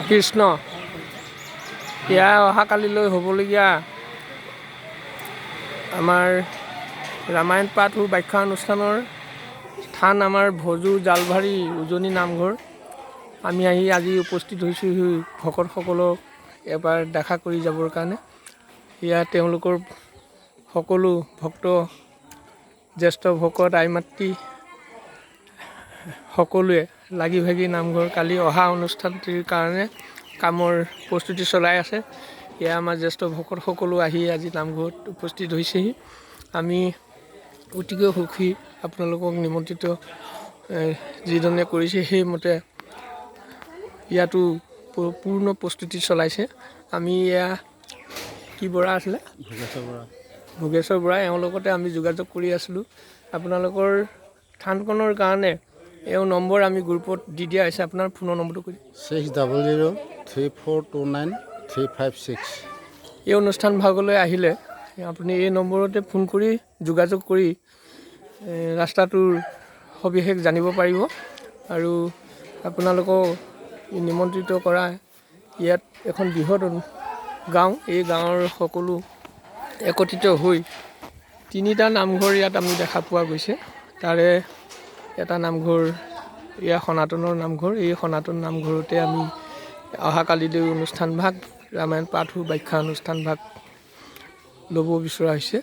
কৃষ্ণ এয়া অহাকালিলৈ হ'বলগীয়া আমাৰ ৰামায়ণ পাঠ ব্যাখ্যা অনুষ্ঠানৰ স্থান আমাৰ ভজু জালভাৰী উজনি নামঘৰ। আমি আজি উপস্থিত হৈছোঁহি ভকতসকলক এবাৰ দেখা কৰি যাবৰ কাৰণে। ইয়াত তেওঁলোকৰ সকলো ভক্ত, জ্যেষ্ঠ ভকত, আই মাতৃ সকলোৱে লাগি ভাগি নামঘৰ কালি অহা অনুষ্ঠানটিৰ কাৰণে কামৰ প্ৰস্তুতি চলাই আছে। এয়া আমাৰ জ্যেষ্ঠ ভকতসকলো আহি আজি নামঘৰত উপস্থিত হৈছেহি। আমি অতিকৈ সুখী আপোনালোকক নিমন্ত্ৰিত যিজনে কৰিছে সেইমতে ইয়াতো পূৰ্ণ প্ৰস্তুতি চলাইছে। আমি এয়া কি বৰা আছিলে, ভোগেশ্বৰ বৰা, এওঁৰ লগতে আমি যোগাযোগ কৰি আছিলোঁ। আপোনালোকৰ স্থানকণৰ কাৰণে এওঁ নম্বৰ আমি গ্ৰুপত দি দিয়া হৈছে। আপোনাৰ ফোনৰ নম্বৰটো কৈ 6000342935 এই অনুষ্ঠান ভাগলৈ আহিলে আপুনি এই নম্বৰতে ফোন কৰি যোগাযোগ কৰি ৰাস্তাটোৰ সবিশেষ জানিব পাৰিব। আৰু আপোনালোকক নিমন্ত্ৰিত কৰা ইয়াত এখন বৃহৎ গাঁও, এই গাঁৱৰ সকলো একত্ৰিত হৈ 3টা নামঘৰ ইয়াত আমি দেখা পোৱা গৈছে। তাৰে এটা নামঘৰ এয়া সনাতনৰ নামঘৰ। এই সনাতন নামঘৰতে আমি অহাকালিলৈ অনুষ্ঠান ভাগ ৰামায়ণ পাঠ ব্যাখ্যা অনুষ্ঠান ভাগ ল'ব বিচৰা হৈছে।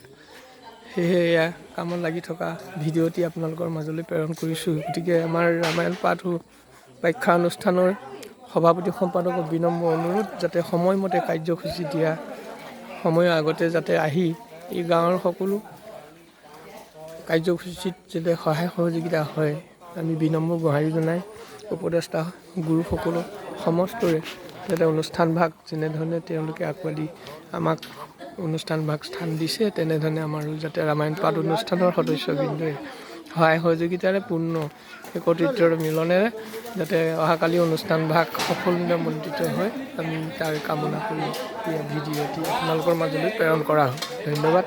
সেয়েহে এয়া কামত লাগি থকা ভিডিঅ'টি আপোনালোকৰ মাজলৈ প্ৰেৰণ কৰিছোঁ। গতিকে আমাৰ ৰামায়ণ পাঠ ব্যাখ্যা অনুষ্ঠানৰ সভাপতি সম্পাদকক বিনম্ৰ অনুৰোধ, যাতে সময়মতে কাৰ্যসূচী দিয়া সময়ৰ আগতে যাতে আহি এই গাঁৱৰ সকলো কাৰ্যসূচীত যাতে সহায় সহযোগিতা হয়, আমি বিনম্ৰ গুহাৰি জনাই উপদেষ্টা গুৰুসকলক সমস্তৰে যাতে অনুষ্ঠান ভাগ যেনেধৰণে তেওঁলোকে আঁকোৱালি আমাক অনুষ্ঠান ভাগ স্থান দিছে, তেনেধৰণে আমাৰো যাতে ৰামায়ণ পাঠ অনুষ্ঠানৰ সদস্যবৃন্দই সহায় সহযোগিতাৰে পূৰ্ণ একত্ৰিতৰ মিলনেৰে যাতে অহাকালি অনুষ্ঠান ভাগ সফলমণ্ডিত হয়, আমি তাৰ কামনা কৰি এই ভিডিঅ'টি আপোনালোকৰ মাজলৈ প্ৰেৰণ কৰা হয়। ধন্যবাদ।